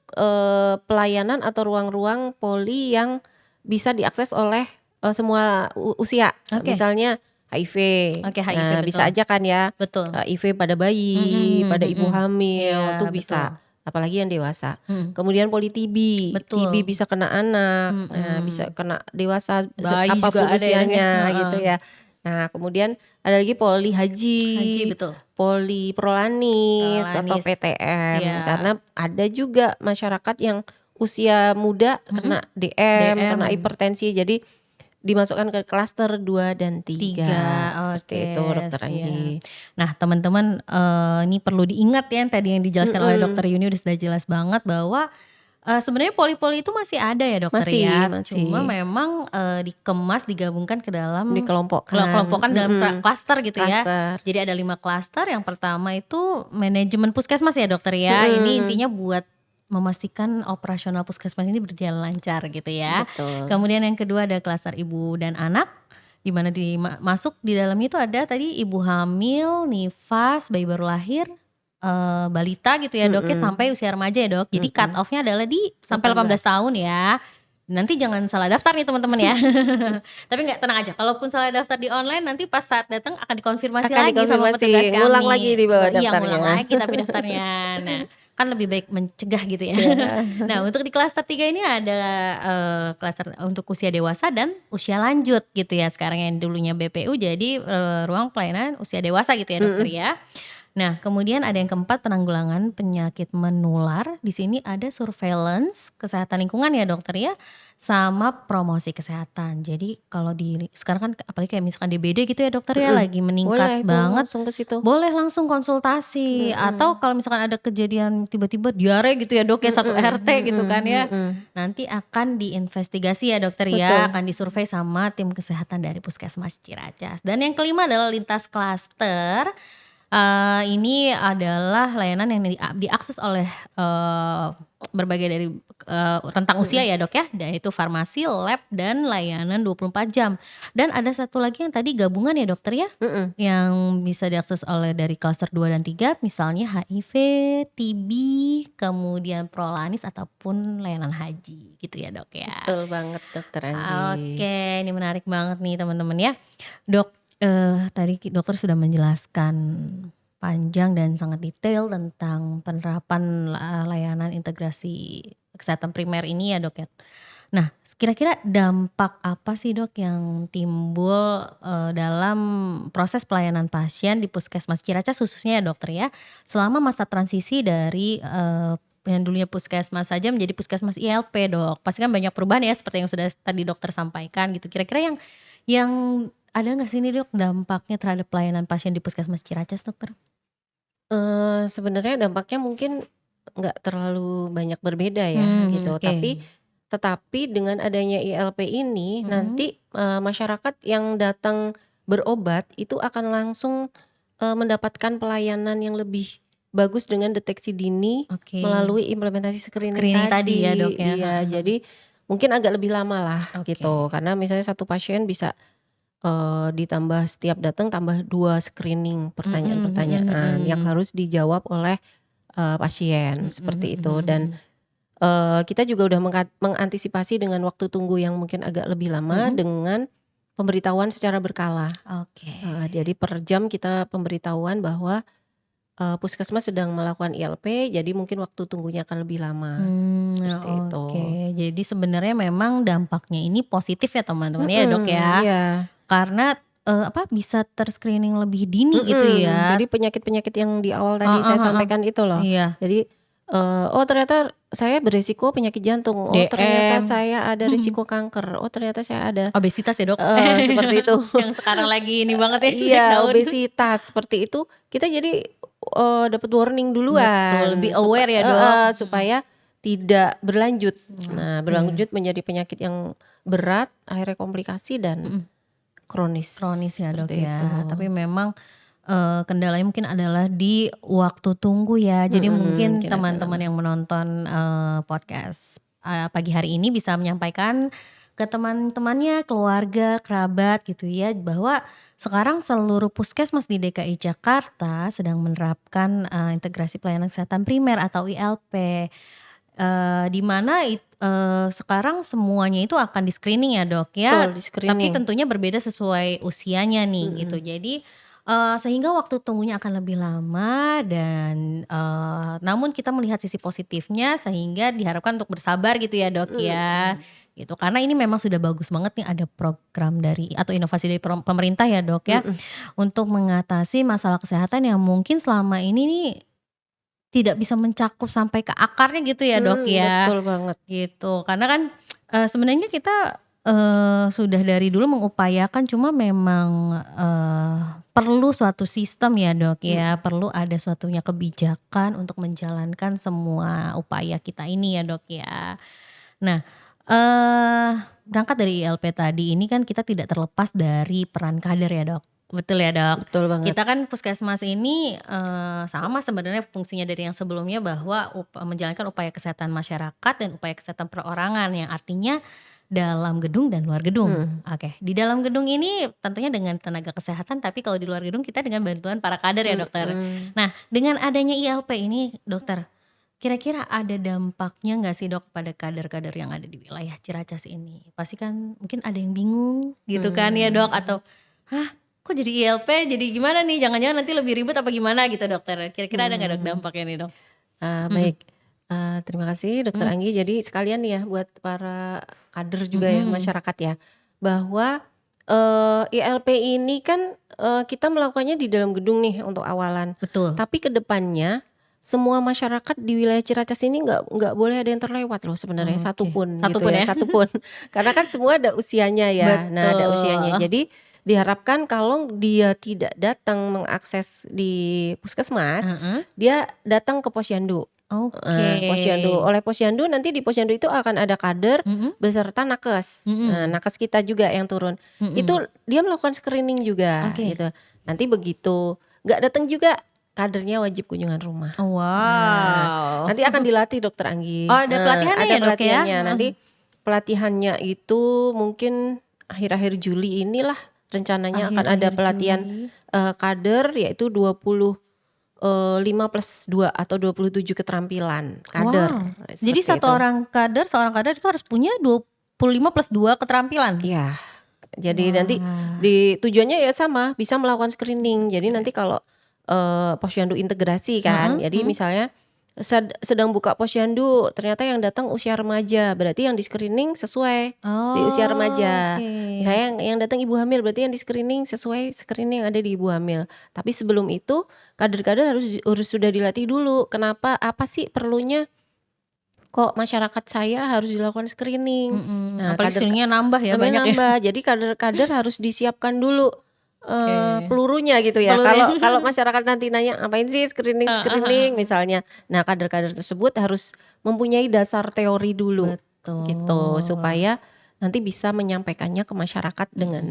Speaker 2: pelayanan atau ruang-ruang poli yang bisa diakses oleh, semua usia.
Speaker 1: Oke.
Speaker 2: Misalnya HIV,
Speaker 1: Oke, HIV,
Speaker 2: bisa
Speaker 1: betul.
Speaker 2: aja kan ya,
Speaker 1: Betul.
Speaker 2: HIV pada bayi,
Speaker 1: Mhm,
Speaker 2: pada ibu
Speaker 1: mhm.
Speaker 2: hamil, tuh
Speaker 1: Iya,
Speaker 2: bisa,
Speaker 1: betul.
Speaker 2: apalagi yang dewasa.
Speaker 1: Mhm.
Speaker 2: Kemudian poli TB, TB
Speaker 1: Betul.
Speaker 2: bisa kena anak, bisa
Speaker 1: Mhm.
Speaker 2: kena dewasa,
Speaker 1: Bayi juga
Speaker 2: apapun
Speaker 1: ada ya dok ya?
Speaker 2: usianya
Speaker 1: Heeh.
Speaker 2: gitu ya. Nah, kemudian ada lagi poli
Speaker 1: Haji,
Speaker 2: haji,
Speaker 1: betul.
Speaker 2: poli prolanis atau
Speaker 1: Prolanis.
Speaker 2: PTM,
Speaker 1: Iya.
Speaker 2: karena ada juga masyarakat yang usia muda
Speaker 1: Mhm.
Speaker 2: kena DM, kena
Speaker 1: DM.
Speaker 2: hipertensi, jadi dimasukkan ke klaster 2 dan 3,
Speaker 1: 3,
Speaker 2: seperti itu
Speaker 1: oke,
Speaker 2: Dokter
Speaker 1: siap.
Speaker 2: Anggi.
Speaker 1: Nah teman-teman, ini perlu diingat ya tadi yang dijelaskan oleh
Speaker 2: Mhm,
Speaker 1: dokter Yuni sudah jelas banget bahwa, sebenarnya poli-poli itu masih ada ya dokter
Speaker 2: masih
Speaker 1: ya, cuma
Speaker 2: masih,
Speaker 1: memang, dikemas digabungkan ke dalam
Speaker 2: dikelompokkan,
Speaker 1: kelompokan dalam klaster gitu ya.
Speaker 2: klaster,
Speaker 1: Jadi ada 5 klaster, yang pertama itu manajemen puskesmas ya dokter ya, ini
Speaker 2: mhm,
Speaker 1: intinya buat memastikan operasional puskesmas ini berjalan lancar gitu ya.
Speaker 2: betul,
Speaker 1: Kemudian yang kedua ada klaster ibu dan anak, di mana masuk di dalamnya itu ada tadi ibu hamil, nifas, bayi baru lahir, balita gitu ya dok ya, sampai
Speaker 2: mhm,
Speaker 1: usia remaja ya dok. Jadi cut
Speaker 2: mhm,
Speaker 1: off-nya adalah di sampai 18 tahun
Speaker 2: 18.
Speaker 1: ya. Nanti jangan salah daftar nih teman-teman ya. Tapi nggak, tenang aja, kalaupun salah daftar di online nanti pas saat datang akan dikonfirmasi
Speaker 2: Akan
Speaker 1: lagi sama petugas
Speaker 2: dikonfirmasi, ngulang lagi
Speaker 1: kami.
Speaker 2: di bawah
Speaker 1: Iya, ngulang
Speaker 2: daftarnya.
Speaker 1: lagi tapi daftarnya. Nah, kan lebih baik mencegah gitu ya.
Speaker 2: Iya.
Speaker 1: Nah, untuk di klaster 3 ini ada, klaster untuk usia dewasa dan usia lanjut gitu ya. Sekarang yang dulunya BPU jadi, ruang pelayanan usia dewasa gitu ya dokter
Speaker 2: Mhm,
Speaker 1: ya. Nah, kemudian ada yang keempat penanggulangan penyakit menular. Di sini ada surveillance kesehatan lingkungan ya dokter ya, sama promosi kesehatan. Jadi kalau sekarang kan apalagi kayak misalkan DBD gitu ya dokter ya,
Speaker 2: mhm.
Speaker 1: lagi meningkat
Speaker 2: Boleh itu
Speaker 1: banget,
Speaker 2: langsung ke situ.
Speaker 1: boleh langsung konsultasi atau
Speaker 2: Mhm,
Speaker 1: kalau misalkan ada kejadian tiba-tiba diare gitu ya dok ya, satu
Speaker 2: mhm,
Speaker 1: RT gitu kan
Speaker 2: mhm,
Speaker 1: ya,
Speaker 2: mhm.
Speaker 1: nanti akan diinvestigasi ya dokter ya,
Speaker 2: Betul.
Speaker 1: akan disurvei sama tim kesehatan dari Puskesmas Ciracas. Dan yang kelima adalah lintas klaster. Ini adalah layanan yang diakses oleh, berbagai dari, rentang usia
Speaker 2: Mhm
Speaker 1: ya, Dok, ya, yaitu farmasi, lab, dan layanan 24 jam. Dan ada satu lagi yang tadi gabungan ya, dokter ya,
Speaker 2: mhm.
Speaker 1: yang bisa diakses oleh dari klaster 2 dan 3 misalnya HIV, TB, kemudian Prolanis ataupun layanan haji gitu ya, Dok, ya.
Speaker 2: Betul banget Dokter Anggi.
Speaker 1: Oke, ini menarik banget nih teman-teman ya. Dok, tadi dokter sudah menjelaskan panjang dan sangat detail tentang penerapan, layanan integrasi kesehatan primer ini ya, Dok, ya. Nah, kira-kira dampak apa sih, Dok, yang timbul, dalam proses pelayanan pasien di Puskesmas Ciracas khususnya ya, dokter ya, selama masa transisi dari, yang dulunya puskesmas saja menjadi puskesmas ILP, Dok? Pasti kan banyak perubahan ya seperti yang sudah tadi dokter sampaikan gitu. Kira-kira yang ada nggak sih nih, Dok, dampaknya terhadap pelayanan pasien di Puskesmas Ciracas, dokter?
Speaker 2: Sebenarnya dampaknya mungkin nggak terlalu banyak berbeda ya gitu,
Speaker 1: Oke.
Speaker 2: tetapi dengan adanya ILP ini
Speaker 1: Mhm,
Speaker 2: nanti, masyarakat yang datang berobat itu akan langsung, mendapatkan pelayanan yang lebih bagus dengan deteksi dini
Speaker 1: oke.
Speaker 2: melalui implementasi screening
Speaker 1: Screening tadi ya,
Speaker 2: tadi.
Speaker 1: Dok, ya?
Speaker 2: Iya,
Speaker 1: Heeh.
Speaker 2: jadi mungkin agak lebih lama lah gitu,
Speaker 1: Oke.
Speaker 2: karena misalnya satu pasien bisa ditambah setiap datang tambah 2 screening
Speaker 1: Mhm mhm
Speaker 2: pertanyaan-pertanyaan yang
Speaker 1: mhm.
Speaker 2: harus dijawab oleh, pasien,
Speaker 1: Mhm
Speaker 2: seperti
Speaker 1: mhm
Speaker 2: itu. Dan,
Speaker 1: mhm.
Speaker 2: kita juga udah mengantisipasi dengan waktu tunggu yang mungkin agak lebih lama
Speaker 1: Mhm?
Speaker 2: dengan pemberitahuan secara berkala.
Speaker 1: Oke.
Speaker 2: Jadi per jam kita pemberitahuan bahwa, puskesmas sedang melakukan ILP, jadi mungkin waktu tunggunya akan lebih lama, seperti
Speaker 1: Oke.
Speaker 2: itu.
Speaker 1: Jadi sebenarnya memang dampaknya ini positif ya teman-teman ya, Dok,
Speaker 2: Mhm,
Speaker 1: ya?
Speaker 2: iya.
Speaker 1: Karena, bisa ter-screening lebih dini gitu
Speaker 2: Mhm,
Speaker 1: ya?
Speaker 2: jadi penyakit-penyakit yang di awal tadi
Speaker 1: Heeh
Speaker 2: saya
Speaker 1: heeh.
Speaker 2: sampaikan itu loh.
Speaker 1: Iya.
Speaker 2: Jadi, oh ternyata saya beresiko penyakit jantung, oh ternyata
Speaker 1: DM.
Speaker 2: saya ada risiko kanker, oh ternyata saya ada
Speaker 1: Obesitas ya, Dok?
Speaker 2: seperti itu.
Speaker 1: Yang sekarang lagi ini banget ya, naik
Speaker 2: Iya,
Speaker 1: daun.
Speaker 2: obesitas, seperti itu, kita jadi, dapat warning
Speaker 1: Betul, lebih
Speaker 2: duluan
Speaker 1: aware ya, Dok? Mhm.
Speaker 2: supaya tidak berlanjut. Nah,
Speaker 1: Oke.
Speaker 2: berlanjut menjadi penyakit yang berat, akhirnya komplikasi dan
Speaker 1: Mhm.
Speaker 2: kronis,
Speaker 1: Kronis ya, Dok,
Speaker 2: seperti itu.
Speaker 1: ya. Tapi memang, kendalanya mungkin adalah di waktu tunggu ya. Jadi
Speaker 2: Mhm,
Speaker 1: mungkin
Speaker 2: mungkin agak
Speaker 1: teman-teman
Speaker 2: lama.
Speaker 1: yang menonton, podcast, pagi hari ini bisa menyampaikan ke teman-temannya, keluarga, kerabat gitu ya, bahwa sekarang seluruh puskesmas di DKI Jakarta sedang menerapkan, integrasi pelayanan kesehatan primer atau ILP. Di mana sekarang semuanya itu akan di-screening ya, Dok,
Speaker 2: Betul,
Speaker 1: ya, tapi
Speaker 2: di-screening.
Speaker 1: tentunya berbeda sesuai usianya nih gitu.
Speaker 2: Mhm,
Speaker 1: Jadi, sehingga waktu tunggunya akan lebih lama dan, namun kita melihat sisi positifnya sehingga diharapkan untuk bersabar gitu ya, Dok, ya,
Speaker 2: mhm,
Speaker 1: gitu. Karena ini memang sudah bagus banget nih ada program dari atau inovasi dari pemerintah ya, Dok, ya,
Speaker 2: mhm,
Speaker 1: untuk mengatasi masalah kesehatan yang mungkin selama ini nih tidak bisa mencakup sampai ke akarnya gitu ya, Dok, ya,
Speaker 2: betul banget.
Speaker 1: gitu. Karena kan, sebenarnya kita, sudah dari dulu mengupayakan cuma memang, perlu suatu sistem ya, Dok, ya,
Speaker 2: Mhm,
Speaker 1: perlu ada suatunya kebijakan untuk menjalankan semua upaya kita ini ya, Dok, ya. Nah, eee, berangkat dari ILP tadi ini kan kita tidak terlepas dari peran kader ya, Dok, betul ya, Dok?
Speaker 2: betul banget.
Speaker 1: Kita kan puskesmas ini, sama sebenarnya fungsinya dari yang sebelumnya bahwa menjalankan upaya kesehatan masyarakat dan upaya kesehatan perorangan yang artinya dalam gedung dan luar gedung.
Speaker 2: Mhm,
Speaker 1: Oke, di dalam gedung ini tentunya dengan tenaga kesehatan, tapi kalau di luar gedung kita dengan bantuan para kader ya, dokter.
Speaker 2: mhm.
Speaker 1: Nah, dengan adanya ILP ini, dokter, kira-kira ada dampaknya nggak sih, Dok, pada kader-kader yang ada di wilayah Ciracas ini? Pasti kan mungkin ada yang bingung gitu kan ya, Dok, atau,
Speaker 2: Mmm,
Speaker 1: "Hah, kok jadi ILP, jadi gimana nih? Jangan-jangan nanti lebih ribet apa gimana?" Gitu, dokter. Kira-kira ada nggak, Dok,
Speaker 2: mhm.
Speaker 1: dampaknya nih, Dok? Mhm
Speaker 2: Baik, terima kasih Dokter
Speaker 1: mhm
Speaker 2: Anggi. Jadi sekalian nih ya buat para kader juga ya,
Speaker 1: mhm.
Speaker 2: masyarakat ya, bahwa, ILP ini kan, kita melakukannya di dalam gedung nih untuk awalan.
Speaker 1: Betul.
Speaker 2: Tapi ke depannya, semua masyarakat di wilayah Ciracas ini nggak boleh ada yang terlewat loh sebenarnya, satu
Speaker 1: Oke,
Speaker 2: pun
Speaker 1: satu
Speaker 2: gitu
Speaker 1: pun
Speaker 2: ya,
Speaker 1: ya?
Speaker 2: satu pun. Karena kan semua ada usianya ya. Nah, ada usianya.
Speaker 1: Betul.
Speaker 2: Jadi diharapkan kalau dia tidak datang mengakses di puskesmas,
Speaker 1: Heeh.
Speaker 2: dia datang ke posyandu.
Speaker 1: Oke.
Speaker 2: Posyandu. Oleh posyandu nanti di posyandu itu akan ada kader
Speaker 1: Mhm
Speaker 2: beserta nakes.
Speaker 1: mhm
Speaker 2: Nakes kita juga yang turun.
Speaker 1: mhm.
Speaker 2: Itu dia melakukan screening juga
Speaker 1: Oke.
Speaker 2: gitu. Nanti begitu nggak datang juga, kadernya wajib kunjungan rumah. Nah,
Speaker 1: Wow.
Speaker 2: nanti akan dilatih Dokter
Speaker 1: Oh,
Speaker 2: Anggi,
Speaker 1: ada pelatihannya
Speaker 2: ada
Speaker 1: ya, Dok, ya?
Speaker 2: pelatihannya. Nanti pelatihannya itu mungkin akhir-akhir Juli inilah rencananya akan ada
Speaker 1: Akhir-akhir
Speaker 2: pelatihan,
Speaker 1: Juli.
Speaker 2: kader yaitu 25+2 atau 27 keterampilan kader,
Speaker 1: Wow. Jadi
Speaker 2: seperti
Speaker 1: satu
Speaker 2: itu.
Speaker 1: orang kader, seorang kader itu harus punya 25+2 keterampilan?
Speaker 2: Iya, jadi nanti
Speaker 1: Wah.
Speaker 2: tujuannya ya sama, bisa melakukan screening. Jadi nanti
Speaker 1: Oke.
Speaker 2: kalau, posyandu integrasi kan,
Speaker 1: Heeh,
Speaker 2: jadi misalnya sedang buka posyandu, ternyata yang datang usia remaja, berarti yang di-screening sesuai di usia remaja.
Speaker 1: Oke.
Speaker 2: Misalnya yang datang ibu hamil, berarti yang di-screening sesuai screening yang ada di ibu hamil. Tapi sebelum itu, kader-kader harus sudah dilatih dulu, kenapa, apa sih perlunya kok masyarakat saya harus dilakukan screening. Nah,
Speaker 1: Apalagi screening-nya nambah ya,
Speaker 2: namanya
Speaker 1: banyak ya?
Speaker 2: nambah, jadi kader-kader harus disiapkan dulu,
Speaker 1: Oke.
Speaker 2: pelurunya gitu ya.
Speaker 1: Telurnya.
Speaker 2: Kalau masyarakat nanti nanya, "Ngapain sih
Speaker 1: Heeh heeh.
Speaker 2: screening-screening?" Misalnya. Nah, kader-kader tersebut harus mempunyai dasar teori dulu, gitu.
Speaker 1: Betul.
Speaker 2: Supaya nanti bisa menyampaikannya ke masyarakat
Speaker 1: Mhm.
Speaker 2: dengan,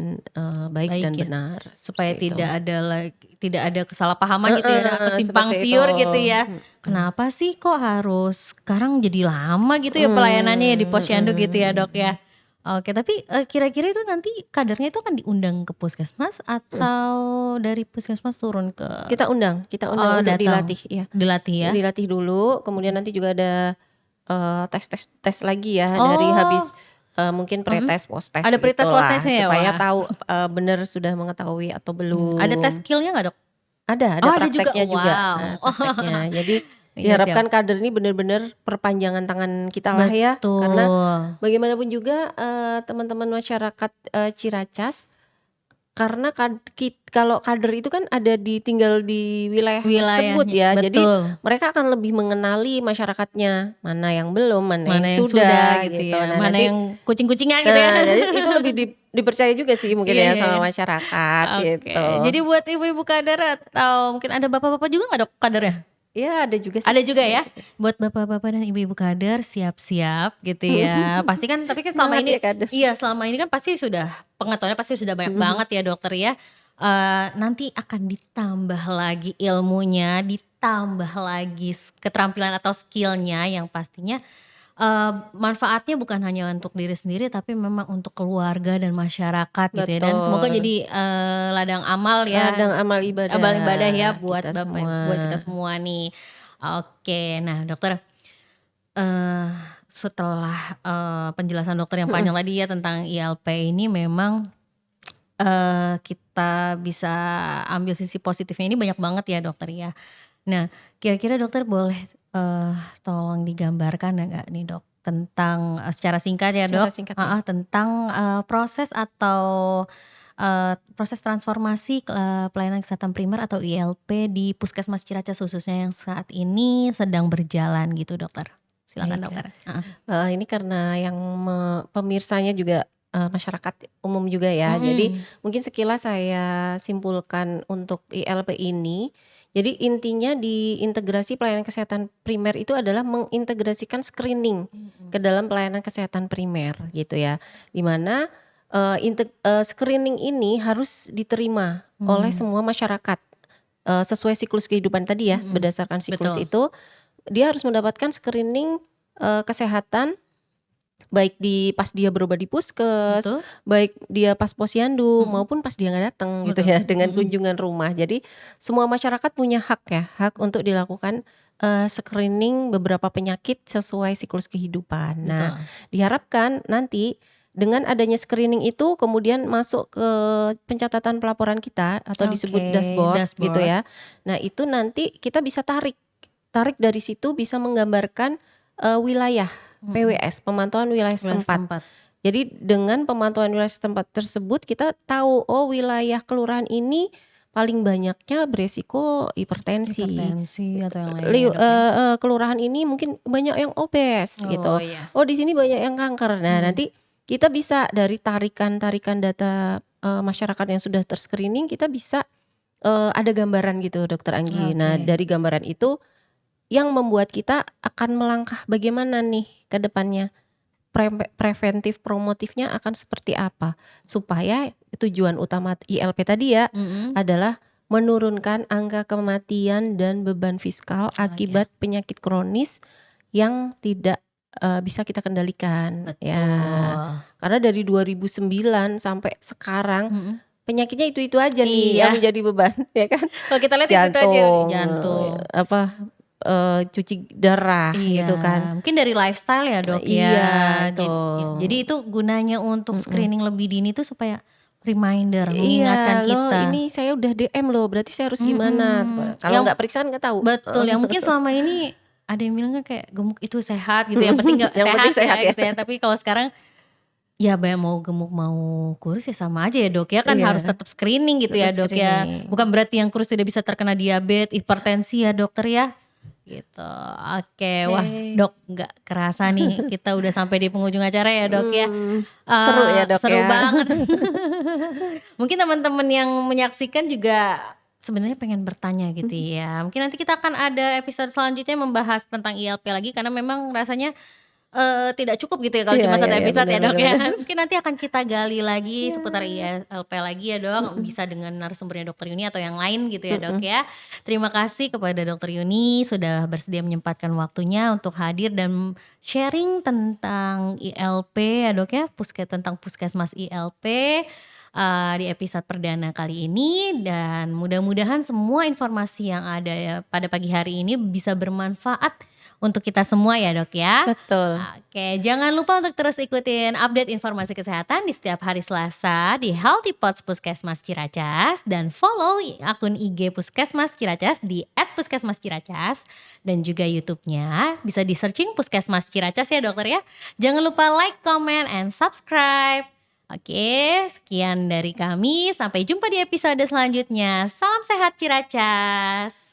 Speaker 2: baik
Speaker 1: Baik
Speaker 2: dan
Speaker 1: ya,
Speaker 2: benar,
Speaker 1: supaya
Speaker 2: seperti itu.
Speaker 1: tidak ada kesalahpahaman gitu ya atau
Speaker 2: Heeh,
Speaker 1: simpang
Speaker 2: seperti itu.
Speaker 1: siur gitu ya.
Speaker 2: Mhm.
Speaker 1: Kenapa sih kok harus sekarang jadi lama gitu ya pelayanannya ya di
Speaker 2: Mhm
Speaker 1: posyandu gitu ya, Dok,
Speaker 2: mhm.
Speaker 1: ya? Oke, tapi, kira-kira itu nanti kadernya itu akan diundang ke puskesmas
Speaker 2: Mhm.
Speaker 1: atau dari puskesmas turun ke
Speaker 2: Kita undang untuk
Speaker 1: datang?
Speaker 2: dilatih, ya.
Speaker 1: Dilatih ya?
Speaker 2: Dilatih dulu, kemudian
Speaker 1: Mhm.
Speaker 2: nanti juga ada, tes lagi ya dari
Speaker 1: Oh,
Speaker 2: habis, mungkin
Speaker 1: mhm.
Speaker 2: pretest, postes
Speaker 1: Ada pretest
Speaker 2: gitulah,
Speaker 1: posnesnya ya?
Speaker 2: supaya
Speaker 1: Wah.
Speaker 2: tahu, bener sudah mengetahui atau
Speaker 1: Ada tes
Speaker 2: belum.
Speaker 1: skill-nya nggak, Dok?
Speaker 2: Ada
Speaker 1: Oh, ada juga?
Speaker 2: prakteknya juga,
Speaker 1: Wow.
Speaker 2: prakteknya. Jadi
Speaker 1: Iya, siap.
Speaker 2: diharapkan kader ini benar-benar perpanjangan tangan kitalah ya, karena
Speaker 1: Betul.
Speaker 2: bagaimanapun juga, teman-teman masyarakat, Ciracas, karena kalau kader itu kan tinggal di wilayah tersebut
Speaker 1: Wilayahnya
Speaker 2: ya, jadi
Speaker 1: betul.
Speaker 2: mereka akan lebih mengenali masyarakatnya, mana yang belum, mana yang
Speaker 1: Mana yang sudah
Speaker 2: sudah
Speaker 1: gitu
Speaker 2: gitu.
Speaker 1: ya, mana yang kucing-kucingan gitu ya.
Speaker 2: Jadi itu lebih dipercaya juga sih mungkin
Speaker 1: Iya
Speaker 2: ya
Speaker 1: iya iya.
Speaker 2: sama masyarakat
Speaker 1: Oke,
Speaker 2: gitu.
Speaker 1: jadi buat ibu-ibu kader atau mungkin ada bapak-bapak juga nggak, Dok, kadernya?
Speaker 2: Iya ada juga sih,
Speaker 1: Ada juga
Speaker 2: ada
Speaker 1: ya?
Speaker 2: juga.
Speaker 1: Buat bapak-bapak dan ibu-ibu kader siap-siap gitu ya. Pasti kan tapi kan selama
Speaker 2: Semangat
Speaker 1: ini
Speaker 2: ya kader.
Speaker 1: iya, selama ini kan pasti sudah pengetahuannya pasti sudah banyak
Speaker 2: Mhm.
Speaker 1: banget ya, Dokter, ya. Nanti akan ditambah lagi ilmunya, ditambah lagi keterampilan atau skill-nya yang pastinya, manfaatnya bukan hanya untuk diri sendiri tapi memang untuk keluarga dan masyarakat gitu ya, dan semoga
Speaker 2: Betul.
Speaker 1: jadi, ladang amal ya,
Speaker 2: Ladang amal
Speaker 1: amal ibadah ya
Speaker 2: ibadah
Speaker 1: buat
Speaker 2: kita semua.
Speaker 1: buat kita semua nih. Oke, nah, Dokter, eee, setelah, penjelasan Dokter yang
Speaker 2: Mhm.
Speaker 1: panjang tadi ya tentang ILP ini memang, kita bisa ambil sisi positifnya ini banyak banget ya, Dokter, ya. Nah, kira-kira Dokter boleh, tolong digambarkan nggak nih, Dok, tentang, secara singkat ya,
Speaker 2: Secara
Speaker 1: Dok,
Speaker 2: singkat ya.
Speaker 1: heeh, tentang, proses atau, proses transformasi, pelayanan kesehatan primer atau ILP di Puskesmas Ciracas khususnya yang saat ini sedang berjalan gitu, Dokter. Silakan,
Speaker 2: Baik ya.
Speaker 1: Dokter. Heeh.
Speaker 2: Ini karena yang pemirsanya juga, masyarakat umum juga ya. Jadi
Speaker 1: Mhm.
Speaker 2: mungkin sekilas saya simpulkan untuk ILP ini, jadi intinya di integrasi pelayanan kesehatan primer itu adalah mengintegrasikan screening ke
Speaker 1: Mhm.
Speaker 2: dalam pelayanan kesehatan primer gitu ya. Di mana, screening ini harus diterima oleh
Speaker 1: Mmm.
Speaker 2: semua masyarakat, sesuai siklus kehidupan tadi ya,
Speaker 1: Mhm.
Speaker 2: berdasarkan siklus
Speaker 1: Betul.
Speaker 2: itu, dia harus mendapatkan screening, kesehatan, baik pas dia berobat di puskes,
Speaker 1: Betul.
Speaker 2: baik dia pas posyandu,
Speaker 1: Mhm.
Speaker 2: maupun pas dia nggak datang gitu
Speaker 1: Betul.
Speaker 2: ya, dengan
Speaker 1: Mhm.
Speaker 2: kunjungan rumah. Jadi semua masyarakat punya hak ya, hak untuk dilakukan, screening beberapa penyakit sesuai siklus kehidupan. Nah,
Speaker 1: Betul.
Speaker 2: diharapkan nanti dengan adanya screening itu kemudian masuk ke pencatatan pelaporan kita atau disebut
Speaker 1: Oke,
Speaker 2: dashboard gitu
Speaker 1: dashboard.
Speaker 2: ya. Nah, itu nanti kita bisa tarik tarik dari situ bisa menggambarkan, wilayah
Speaker 1: Mhm.
Speaker 2: PWS, pemantauan wilayah
Speaker 1: Wilayah
Speaker 2: setempat.
Speaker 1: setempat.
Speaker 2: Jadi dengan pemantauan wilayah setempat tersebut kita tahu, oh wilayah kelurahan ini paling banyaknya beresiko hipertensi,
Speaker 1: Hipertensi atau yang lainnya ya, Dok, ya?
Speaker 2: kelurahan ini mungkin banyak yang obes
Speaker 1: Oh,
Speaker 2: gitu,
Speaker 1: iya.
Speaker 2: oh di sini banyak yang kanker. Nah
Speaker 1: Mhm.
Speaker 2: nanti kita bisa dari tarikan-tarikan data, masyarakat yang sudah ter-screening kita bisa, ada gambaran gitu Dokter Anggi. Nah
Speaker 1: Oke.
Speaker 2: dari gambaran itu yang membuat kita akan melangkah bagaimana nih ke depannya, preventif promotifnya akan seperti apa, supaya tujuan utama ILP tadi ya,
Speaker 1: Mhm.
Speaker 2: adalah menurunkan angka kematian dan beban fiskal
Speaker 1: Oh ya,
Speaker 2: akibat penyakit kronis yang tidak, bisa kita kendalikan, ya.
Speaker 1: betul.
Speaker 2: Karena dari 2009 sampai sekarang
Speaker 1: Mhm.
Speaker 2: penyakitnya itu-itu aja nih yang
Speaker 1: Iya,
Speaker 2: menjadi beban, ya kan.
Speaker 1: kalau kita lihat itu aja,
Speaker 2: Jantung,
Speaker 1: jantung.
Speaker 2: cuci darah
Speaker 1: Iya,
Speaker 2: gitu kan.
Speaker 1: mungkin dari lifestyle ya, Dok, ya.
Speaker 2: Iya itu.
Speaker 1: Jadi itu gunanya untuk
Speaker 2: Mhm.
Speaker 1: screening lebih dini tuh supaya reminder, mengingatkan
Speaker 2: Iya, "Loh
Speaker 1: kita.
Speaker 2: ini saya udah DM loh, berarti saya harus gimana?"
Speaker 1: Mhm,
Speaker 2: Kalau
Speaker 1: yang
Speaker 2: nggak periksa kan nggak tahu.
Speaker 1: betul, yang mungkin selama ini ada yang bilang kan kayak gemuk itu sehat gitu, yang penting nggak
Speaker 2: Yang penting
Speaker 1: sehat
Speaker 2: sehat
Speaker 1: ya
Speaker 2: ya.
Speaker 1: gitu ya. Tapi kalau sekarang ya mau gemuk mau kurus ya sama aja ya, Dok, ya, kan harus
Speaker 2: Iya,
Speaker 1: tetap screening gitu
Speaker 2: tetap
Speaker 1: ya, Dok, ya.
Speaker 2: screening.
Speaker 1: Bukan berarti yang kurus tidak bisa terkena diabetes, hipertensi ya, dokter ya. Gitu, oke. Wah,
Speaker 2: Oke.
Speaker 1: Dok, nggak kerasa nih kita udah sampai di penghujung acara ya, Dok, ya.
Speaker 2: Seru ya, Dok,
Speaker 1: Seru
Speaker 2: ya.
Speaker 1: banget. Mungkin teman-teman yang menyaksikan juga sebenarnya pengen bertanya gitu ya. Mungkin nanti kita akan ada episode selanjutnya membahas tentang ILP lagi karena memang rasanya, tidak cukup gitu ya kalau
Speaker 2: Iya
Speaker 1: cuma
Speaker 2: iya
Speaker 1: satu
Speaker 2: iya,
Speaker 1: episode
Speaker 2: bener
Speaker 1: ya, Dok,
Speaker 2: bener
Speaker 1: ya.
Speaker 2: bener.
Speaker 1: Mungkin nanti akan kita gali lagi
Speaker 2: Iya.
Speaker 1: seputar ILP lagi ya, Dok,
Speaker 2: Mhm
Speaker 1: bisa dengan narasumbernya Dokter Yuni atau yang lain gitu ya, Dok,
Speaker 2: mhm.
Speaker 1: ya. Terima kasih kepada Dokter Yuni sudah bersedia menyempatkan waktunya untuk hadir dan sharing tentang ILP ya, Dok, ya, tentang Puskesmas ILP, di episode perdana kali ini dan mudah-mudahan semua informasi yang ada ya pada pagi hari ini bisa bermanfaat untuk kita semua ya, Dok, ya.
Speaker 2: Betul.
Speaker 1: Oke, jangan lupa untuk terus ikutin update informasi kesehatan di setiap hari Selasa di Healthy Pods Puskesmas Ciracas dan follow akun IG Puskesmas Ciracas di @puskesmasciracas dan juga YouTube-nya bisa di-searching Puskesmas Ciracas ya, Dokter, ya. Jangan lupa like, comment, and subscribe. Oke, sekian dari kami. Sampai jumpa di episode selanjutnya. Salam sehat Ciracas.